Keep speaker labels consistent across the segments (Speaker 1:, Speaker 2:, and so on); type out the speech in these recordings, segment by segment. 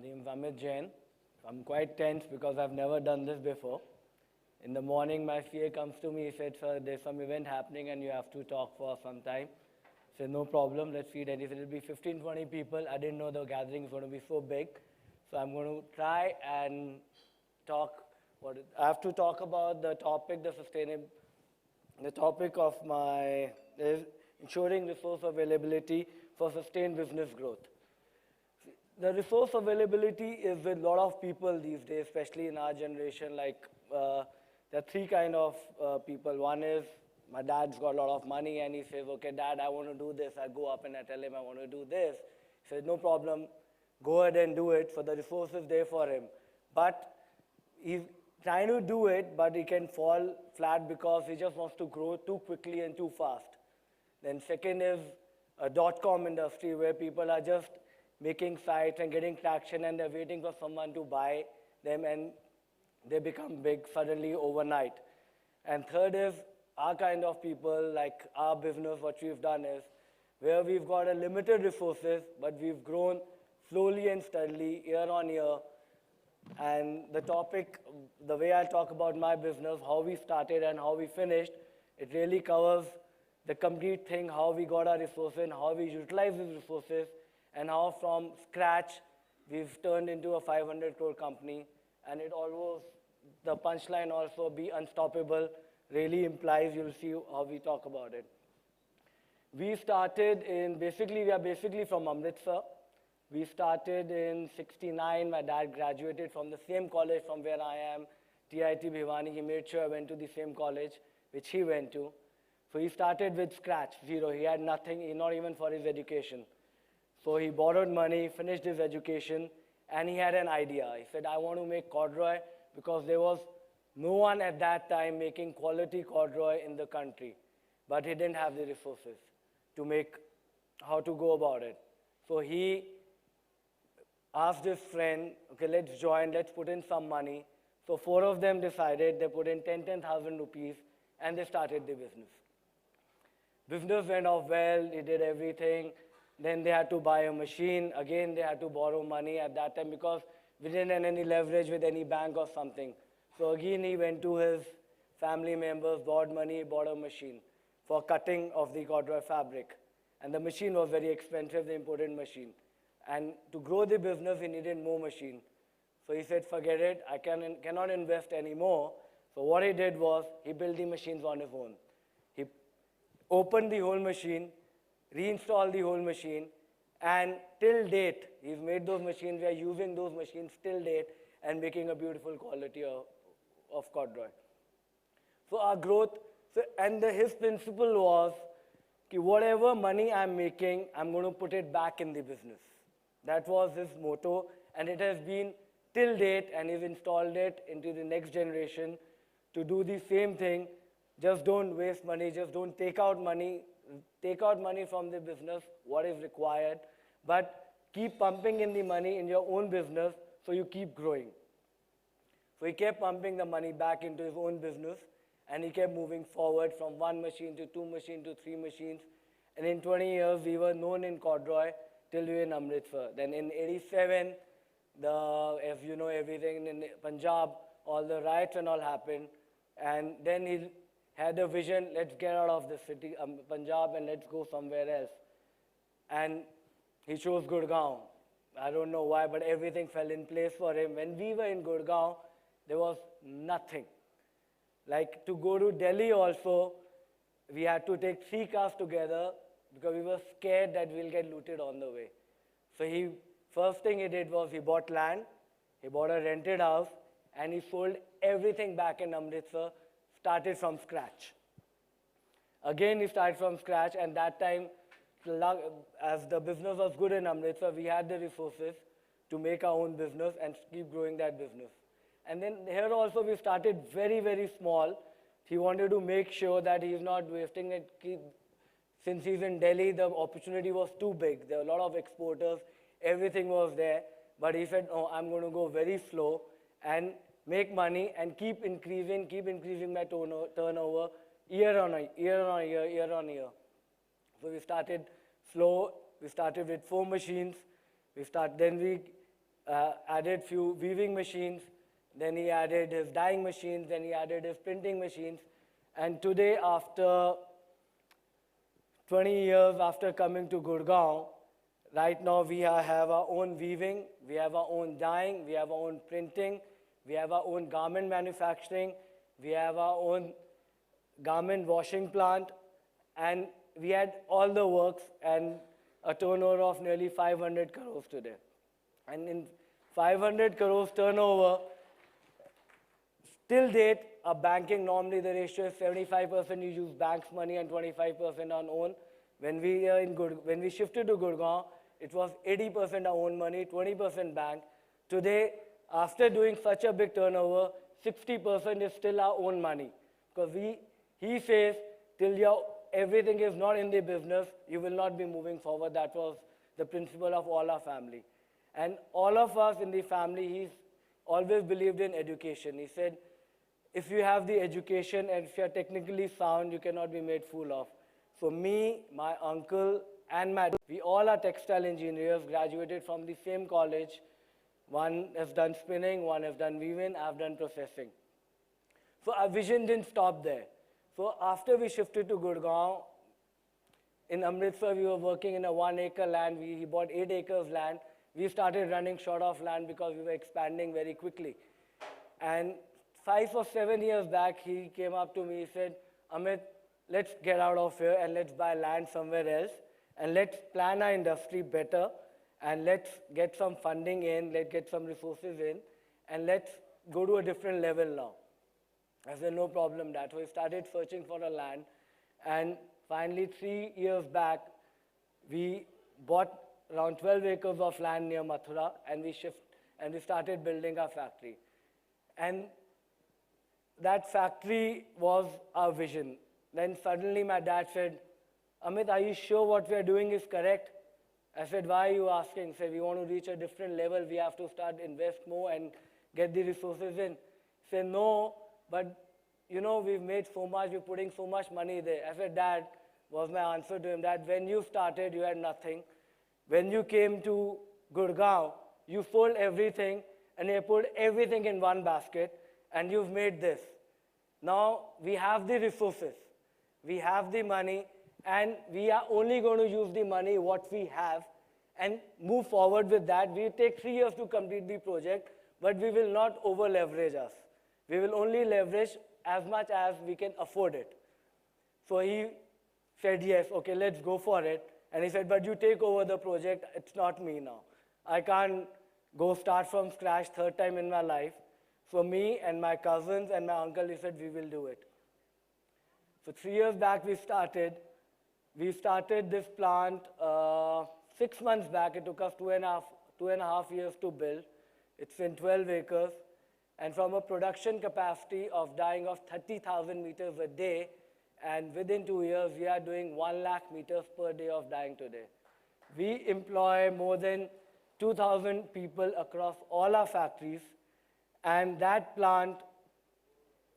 Speaker 1: name is Amit Jain. I'm quite tense because I've never done this before. In the morning, my CA comes to me, he said, sir, there's some event happening and you have to talk for some time. I said, no problem, let's see it. He said, it'll be 15, 20 people. I didn't know the gathering is going to be so big. So I'm going to try and talk. I have to talk about the topic, the topic of my is ensuring resource availability for sustained business growth. The resource availability is with a lot of people these days, especially in our generation. There are three kind of people. One is my dad's got a lot of money and he says, okay, dad, I want to do this. I go up and I tell him I want to do this. He says, no problem, go ahead and do it. So the resource is there for him. But he's trying to do it, but he can fall flat because he just wants to grow too quickly and too fast. Then second is a dot-com industry where people are just making sites and getting traction and they're waiting for someone to buy them and they become big suddenly overnight. And third is our kind of people, like our business, what we've done is where we've got a limited resources, but we've grown slowly and steadily year on year. And the topic, the way I talk about my business, how we started and how we finished, it really covers the complete thing, how we got our resources and how we utilize these resources and how from scratch we've turned into a 500 crore company. And it almost, the punchline also, be unstoppable, really implies, you'll see how we talk about it. We started in, we are basically from Amritsar. We started in '69. My dad graduated from the same college from where I am, TIT Bhiwani. He made sure I went to the same college, which he went to. So he started with scratch, zero. He had nothing, not even for his education. So he borrowed money, finished his education, and he had an idea. He said, I want to make corduroy because there was no one at that time making quality corduroy in the country. But he didn't have the resources to make, how to go about it. So he asked his friend, okay, let's join, let's put in some money. So four of them decided, they put in 10,000 rupees, and they started the business. Business went off well, he did everything. Then they had to buy a machine. Again, they had to borrow money at that time because we didn't have any leverage with any bank or something. So again, he went to his family members, borrowed money, bought a machine for cutting of the corduroy fabric. And the machine was very expensive, the imported machine. And to grow the business, he needed more machine. So he said, forget it, I cannot invest anymore. So what he did was, he built the machines on his own. He opened the whole machine, reinstalled the whole machine, and till date, he's made those machines, we are using those machines till date and making a beautiful quality of corduroy. So our growth, and his principle was, whatever money I'm making, I'm going to put it back in the business. That was his motto, and it has been till date, and he's installed it into the next generation to do the same thing. Just don't waste money, just don't take out money from the business, what is required, but keep pumping in the money in your own business so you keep growing. So he kept pumping the money back into his own business, and he kept moving forward from one machine to two machines to three machines. And in 20 years, we were known in corduroy till we were in Amritsar. Then in '87, as you know, everything in Punjab, all the riots and all happened. And then he had a vision, let's get out of the city, Punjab, and let's go somewhere else. And he chose Gurgaon. I don't know why, but everything fell in place for him. When we were in Gurgaon, there was nothing. Like to go to Delhi also, we had to take 3 cars together because we were scared that we'll get looted on the way. So first thing he did was he bought land, he bought a rented house, and he sold everything back in Amritsar, started from scratch. Again, he started from scratch, and that time, as the business was good in Amritsar, we had the resources to make our own business and keep growing that business. And then here also we started very, very small. He wanted to make sure that he's not wasting it. Since he's in Delhi, the opportunity was too big. There were a lot of exporters, everything was there. But he said, no, I'm going to go very slow and make money and keep increasing my turnover year on year. So we started slow. We started with 4 machines. Then we added few weaving machines, then he added his dyeing machines, then he added his printing machines. And today, after 20 years after coming to Gurgaon, right now we have our own weaving, we have our own dyeing, we have our own printing, we have our own garment manufacturing, we have our own garment washing plant, and we had all the works and a turnover of nearly 500 crores today. And in 500 crores turnover, till date, our banking, normally the ratio is 75% you use bank's money and 25% on own. When we shifted to Gurgaon, it was 80% our own money, 20% bank. Today, after doing such a big turnover, 60% is still our own money. Because he says, till everything is not in the business, you will not be moving forward. That was the principle of all our family. And all of us in the family, he's always believed in education. He said, if you have the education and if you're technically sound, you cannot be made fool of. So me, my uncle, and my dad, we all are textile engineers, graduated from the same college. One has done spinning, one has done weaving, I've done processing. So our vision didn't stop there. So after we shifted to Gurgaon, in Amritsar, we were working in a 1 acre land. He bought 8 acres land. We started running short of land because we were expanding very quickly. And 5 or 7 years back, he came up to me, he said, Amit, let's get out of here and let's buy land somewhere else and let's plan our industry better and let's get some funding in, let's get some resources in, and let's go to a different level now. I said, no problem, Dad. So we started searching for a land, and finally 3 years back, we bought around 12 acres of land near Mathura, and we started building our factory. And that factory was our vision. Then suddenly my dad said, Amit, are you sure what we are doing is correct? I said, why are you asking? He said, we want to reach a different level. We have to start invest more and get the resources in. He said, no, but you know, we've made so much, we're putting so much money there. I said, Dad, was my answer to him, that when you started, you had nothing. When you came to Gurgaon, you sold everything and you put everything in one basket and you've made this. Now we have the resources, we have the money, and we are only going to use the money what we have and move forward with that. We take 3 years to complete the project, but we will not over leverage us. We will only leverage as much as we can afford it. So he said, yes, okay, let's go for it. And he said, but you take over the project, it's not me now. I can't go start from scratch third time in my life. So me and my cousins and my uncle, he said, we will do it. So 3 years back we started this plant 6 months back. It took us two and a half years to build. It's in 12 acres. And from a production capacity of dyeing of 30,000 meters a day, and within 2 years, we are doing 1 lakh meters per day of dyeing today. We employ more than 2,000 people across all our factories. And that plant,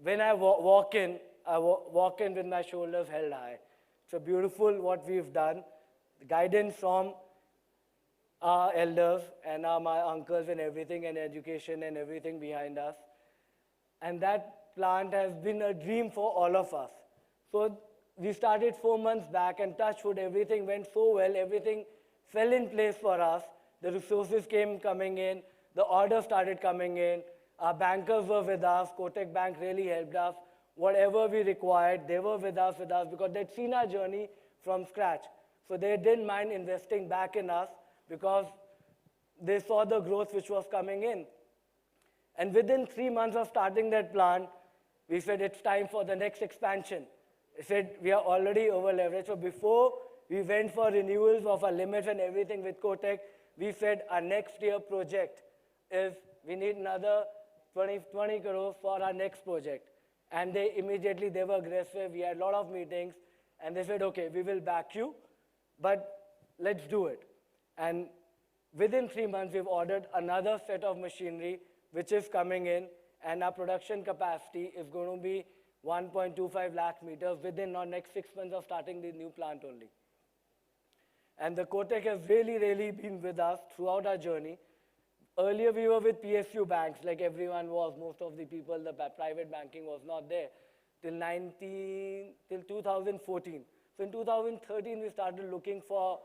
Speaker 1: when I walk in with my shoulders held high. It's a beautiful what we've done. The guidance from our elders and my uncles and everything, and education and everything behind us. And that plant has been a dream for all of us. So we started 4 months back, and touch wood, everything went so well, everything fell in place for us. The resources coming in, the orders started coming in, our bankers were with us, Kotak Bank really helped us. Whatever we required, they were with us because they'd seen our journey from scratch. So they didn't mind investing back in us because they saw the growth which was coming in. And within 3 months of starting that plant, we said it's time for the next expansion. We said we are already over leveraged. So before we went for renewals of our limits and everything with Kotak, we said our next year project is we need another 20 crores for our next project. And they were aggressive. We had a lot of meetings, and they said, okay, we will back you, but let's do it. And within 3 months, we've ordered another set of machinery, which is coming in, and our production capacity is going to be 1.25 lakh meters within the next 6 months of starting the new plant only. And the Kotak has really, really been with us throughout our journey. earlier we were with PSU banks, like everyone was, most of the people, the private banking was not there till 2014. So in 2013, we started looking for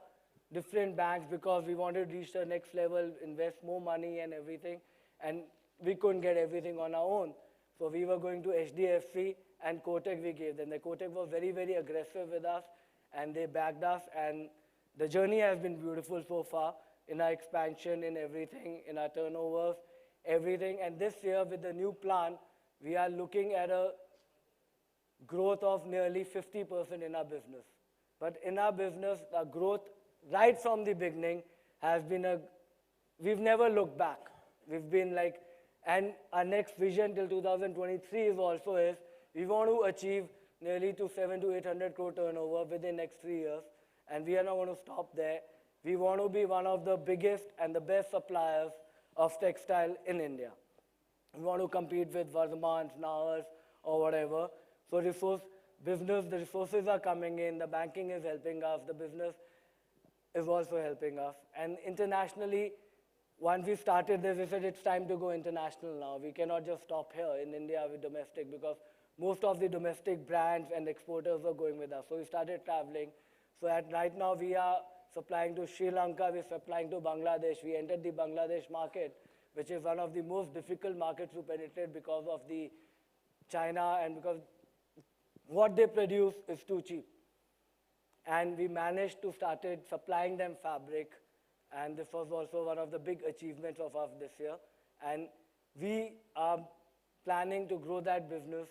Speaker 1: different banks because we wanted to reach the next level, invest more money and everything, and we couldn't get everything on our own. So we were going to HDFC and Kotak we gave them. The Kotak was very, very aggressive with us, and they backed us, and the journey has been beautiful so far in our expansion, in everything, in our turnovers, everything. And this year with the new plan, we are looking at a growth of nearly 50% in our business. But in our business, the growth right from the beginning has been we've never looked back. We've been like, and our next vision till 2023 is we want to achieve nearly to 700 to 800 crore turnover within the next 3 years. And we are not going to stop there. We want to be one of the biggest and the best suppliers of textile in India. We want to compete with Vardhman's, Nahars, or whatever. So the resources are coming in, the banking is helping us, the business is also helping us. And internationally, once we started this, we said it's time to go international now. We cannot just stop here in India with domestic because most of the domestic brands and exporters are going with us. So we started traveling. So right now we are supplying to Sri Lanka, we're supplying to Bangladesh. We entered the Bangladesh market, which is one of the most difficult markets to penetrate because of the China and because what they produce is too cheap. And we managed to started supplying them fabric, and this was also one of the big achievements of us this year. And we are planning to grow that business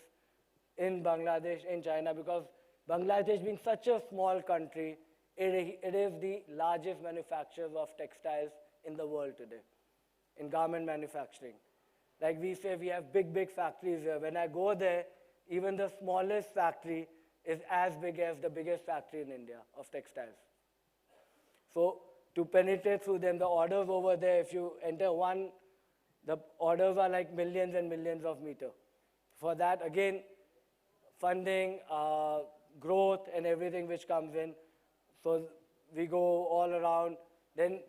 Speaker 1: in Bangladesh, in China, because Bangladesh being such a small country, it is the largest manufacturer of textiles in the world today, in garment manufacturing. Like we say, we have big, big factories here. When I go there, even the smallest factory is as big as the biggest factory in India of textiles. So to penetrate through them, the orders over there, if you enter one, the orders are like millions and millions of meters. For that, again, funding, growth, and everything which comes in. So we go all around. Then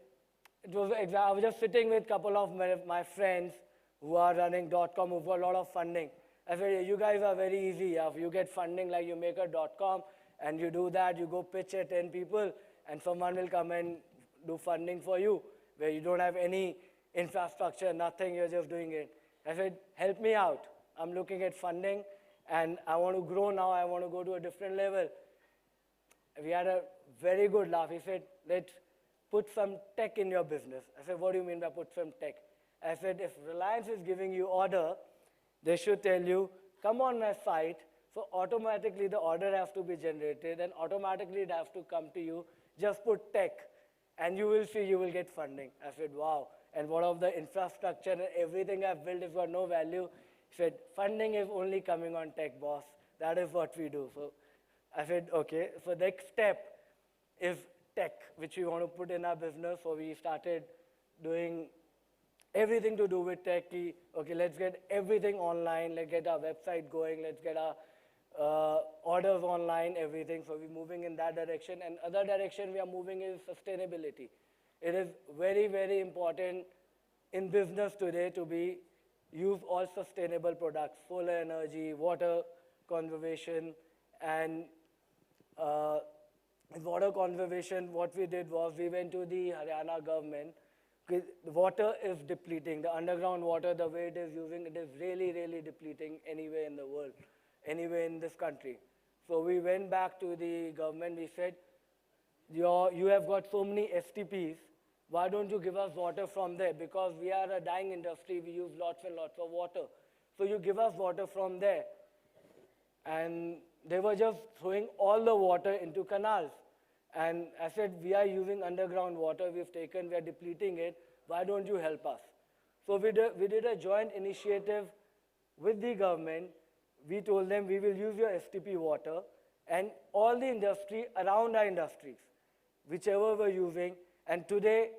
Speaker 1: I was just sitting with a couple of my friends who are running .com, who've got a lot of funding. I said, you guys are very easy. If you get funding, like you make a .com, and you do that, you go pitch at 10 people, and someone will come and do funding for you, where you don't have any infrastructure, nothing, you're just doing it. I said, help me out. I'm looking at funding, and I want to grow now. I want to go to a different level. We had a very good laugh. He said, let's put some tech in your business. I said, what do you mean by put some tech? I said, if Reliance is giving you order, they should tell you, come on my site, so automatically the order has to be generated, and automatically it has to come to you. Just put tech, and you will see you will get funding. I said, wow. And what of the infrastructure and everything I've built has got no value? He said, funding is only coming on tech, boss. That is what we do. So I said, okay. So next step is tech, which we want to put in our business. So we started doing everything to do with tech. Okay, let's get everything online. Let's get our website going. Let's get our orders online, everything. So we're moving in that direction. And other direction we are moving is sustainability. It is very, very important in business today to use all sustainable products, solar energy, water conservation, and water conservation. What we did was we went to the Haryana government. The water is depleting. The underground water, the way it is using, it is really, really depleting anywhere in the world, anywhere in this country. So we went back to the government. We said, you have got so many STPs. Why don't you give us water from there? Because we are a dying industry. We use lots and lots of water. So you give us water from there. And they were just throwing all the water into canals. And I said, we are using underground water. We are depleting it. Why don't you help us? So we did a joint initiative with the government. We told them we will use your STP water, and all the industry around our industries, whichever we're using, and today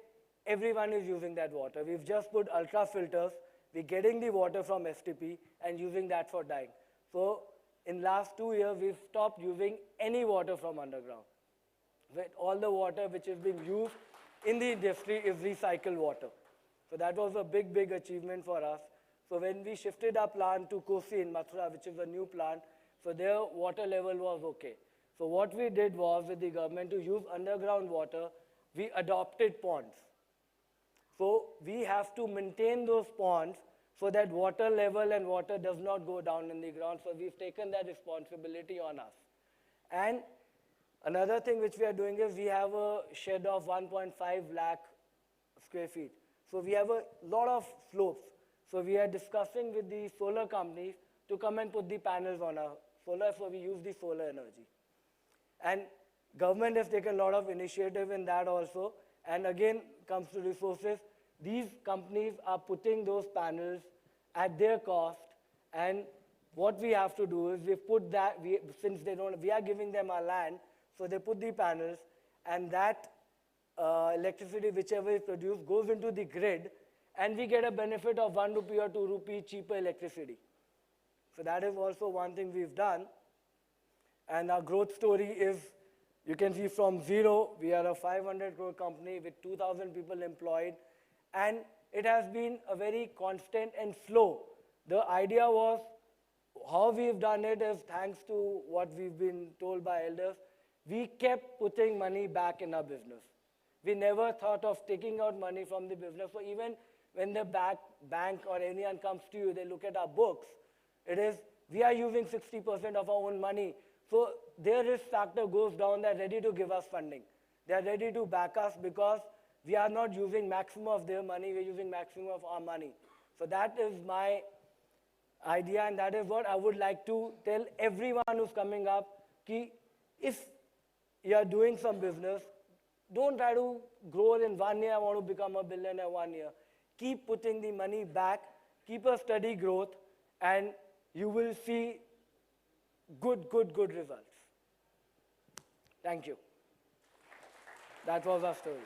Speaker 1: everyone is using that water. We've just put ultra filters. We're getting the water from STP and using that for dyeing. So in last 2 years, we've stopped using any water from underground. All the water which is being used in the industry is recycled water. So that was a big, big achievement for us. So when we shifted our plant to Kosi in Mathura, which is a new plant, so their water level was okay. So what we did was, with the government, to use underground water, we adopted ponds. So we have to maintain those ponds so that water level and water does not go down in the ground. So we've taken that responsibility on us. And another thing which we are doing is we have a shed of 1.5 lakh square feet. So we have a lot of slopes. So we are discussing with the solar companies to come and put the panels on our solar, so we use the solar energy. And government has taken a lot of initiative in that also. And again, comes to resources. These companies are putting those panels at their cost, and what we have to do is we put that, since they don't, we are giving them our land, so they put the panels, and that electricity, whichever is produced, goes into the grid, and we get a benefit of 1 rupee or 2 rupee cheaper electricity. So that is also one thing we've done. And our growth story is, you can see from zero, we are a 500 crore company with 2,000 people employed, and it has been a very constant and slow. The idea was, how we've done it is thanks to what we've been told by elders. We kept putting money back in our business. We never thought of taking out money from the business. So even when the bank or anyone comes to you, they look at our books, it is, we are using 60% of our own money. So their risk factor goes down. They're ready to give us funding. They're ready to back us because we are not using maximum of their money, we're using maximum of our money. So that is my idea, and that is what I would like to tell everyone who's coming up, ki if you are doing some business, don't try to grow in 1 year, I want to become a billionaire 1 year. Keep putting the money back, keep a steady growth, and you will see good results. Thank you. That was our story.